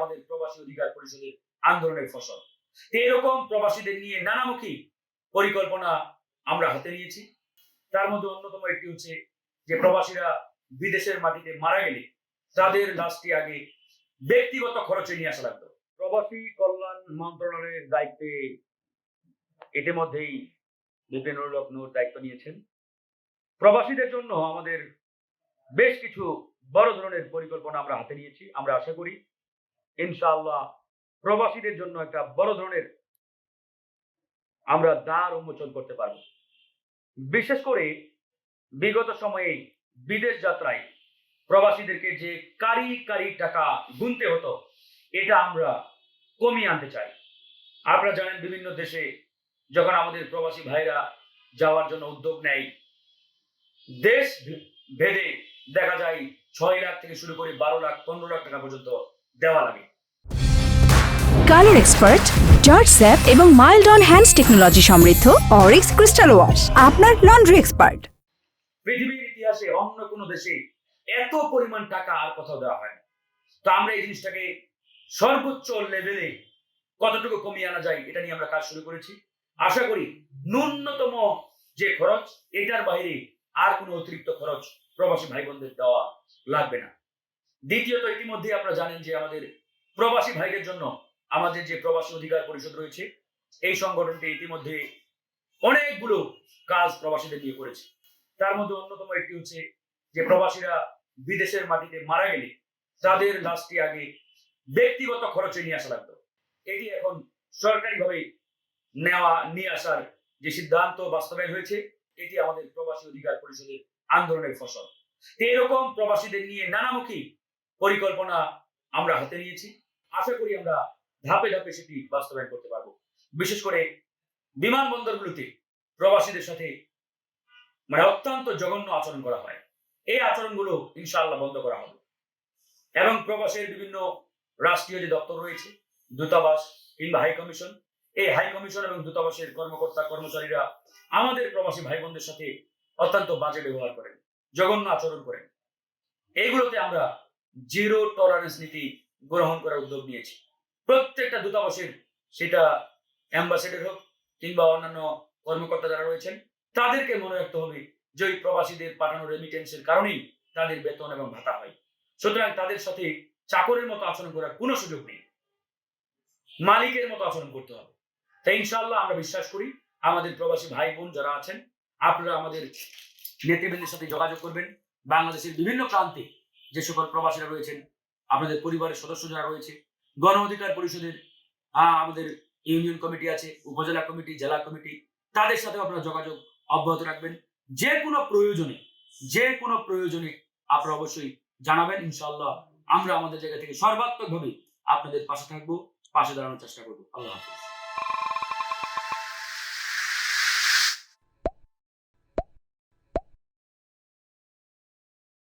আমাদের প্রবাসী অধিকার পরিষদের আন্দোলনের ফসল। এরকম প্রবাসীদের নিয়ে নানামুখী পরিকল্পনা আমরা হাতে নিয়েছি। তার মধ্যে অন্যতম একটি হচ্ছে যে প্রবাসীরা বিদেশের মাটিতে মারা গেলে তাদের লাশটি আগে ব্যক্তিগত খরচে নিয়ে আসা লাগতো। প্রবাসী কল্যাণ মন্ত্রণালয়ের দায়িত্বে ইতিমধ্যেই বিপিনুর হক নূর দায়িত্ব নিয়েছেন। প্রবাসীদের জন্য আমাদের বেশ কিছু বড় ধরনের পরিকল্পনা আমরা হাতে নিয়েছি। আমরা আশা করি ইনশাআল্লাহ প্রবাসীদের জন্য একটা বড় ধরনের আমরা দ্বার উন্মোচন করতে পারব। বিশেষ করে বিগত সময়ে বিদেশ যাত্রায় প্রবাসীদেরকে যে কারি টাকা গুনতে হতো, এটা আমরা কমিয়ে আনতে চাই। আপনারা জানেন বিভিন্ন দেশে যখন আমাদের প্রবাসী ভাইরা যাওয়ার জন্য উদ্যোগ নেয়, দেশ ভেদে দেখা যায় 6 লাখ থেকে শুরু করে 12 লাখ 15 লাখ টাকা পর্যন্ত দেওয়া লাগে। কালার এক্সপার্ট, জর্জ স্যাপ এবং মাইল্ড অন হ্যান্ডস টেকনোলজি সমৃদ্ধ অরিক্স ক্রিস্টাল ওয়াশ আপনার লন্ড্রি এক্সপার্ট। পৃথিবীর ইতিহাসে অন্য কোনো দেশে এত পরিমাণ টাকা আর কোথাও দেওয়া হয় না। তো আমরা এই জিনিসটাকে সর্বোচ্চ লেভেলে কতটুকু কমিয়ে আনা যায় এটা নিয়ে আমরা কাজ শুরু করেছি। আশা করি ন্যূনতম যে খরচ, এটার বাইরে আর কোনো অতিরিক্ত খরচ প্রবাসী ভাই বোনদের দেওয়া লাগবে না। দ্বিতীয়ত, ইতিমধ্যে আপনারা জানেন যে আমাদের প্রবাসী ভাইদের জন্য আমাদের যে প্রবাসী অধিকার পরিষদ রয়েছে, এই সংগঠনটি ইতিমধ্যে অনেকগুলো কাজ প্রবাসীদের নিয়ে করেছে। তার মধ্যে অন্যতম একটি হচ্ছে যে প্রবাসীরা বিদেশের মাটিতে মারা গেলে তাদের লাশটি আগে ব্যক্তিগত খরচে নিয়ে আসা লাগতো। এটি এখন সরকারিভাবে নিয়ে আসার যে সিদ্ধান্ত বাস্তবায়ন হয়েছে, এটি আমাদের প্রবাসী অধিকার পরিষদের আন্দোলনের ফসল। এরকম প্রবাসীদের নিয়ে নানামুখী পরিকল্পনা আমরা হাতে নিয়েছি। আশা করি আমরা ধাপে ধাপে সেটি বাস্তবায়ন করতে পারবো। বিশেষ করে বিমানবন্দরগুলোতে প্রবাসীদের সাথে অত্যন্ত জঘন্য আচরণ করা হয়, এই আচরণগুলো ইনশাআল্লাহ বন্ধ করা হবে। এবং প্রবাসের বিভিন্ন রাষ্ট্রীয় যে দপ্তর রয়েছে, দূতাবাস কিংবা হাই কমিশন, এই হাই কমিশন এবং দূতাবাসের কর্মকর্তা কর্মচারীরা আমাদের প্রবাসী ভাই বোনদের সাথে অত্যন্ত বাজে ব্যবহার করেন, জঘন্য আচরণ করেন। এইগুলোতে আমরা জিরো টলারেন্স নীতি গ্রহণ করার উদ্যোগ নিয়েছি। প্রত্যেকটা দূতাবাসের, সেটা অ্যাম্বাসেডর হোক কিংবা অন্যান্য কর্মকর্তা যারা রয়েছেন, তাদেরকে মনে রাখতে হবে যে ওই প্রবাসীদের পাঠানো রেমিটেন্সের কারণেই তাদের বেতন এবং ভাতা হয়। সুতরাং তাদের সাথে চাকরের মতো আচরণ করার কোনো সুযোগ নেই, মালিকের মতো আচরণ করতে হবে। তাই ইনশাআল্লাহ আমরা বিশ্বাস করি আমাদের প্রবাসী ভাই বোন যারা আছেন, আপনারা আমাদের নেতৃবৃন্দের সাথে যোগাযোগ করবেন। বাংলাদেশের বিভিন্ন প্রান্তে যে সকল প্রবাসীরা রয়েছেন, আপনাদের পরিবারের সদস্য যারা রয়েছে, গণ অধিকার পরিষদের আমাদের ইউনিয়ন কমিটি আছে, উপজেলা কমিটি, জেলা কমিটি, তাদের সাথে আপনারা যোগাযোগ অব্যাহত রাখবেন। যে কোনো প্রয়োজনে আপনারা অবশ্যই জানাবেন। ইনশাআল্লাহ আমরা আমাদের জায়গা থেকে সর্বাত্মকভাবে আপনাদের পাশে থাকবো, পাশে দাঁড়ানোর চেষ্টা করবো। আল্লাহ হাফেজ।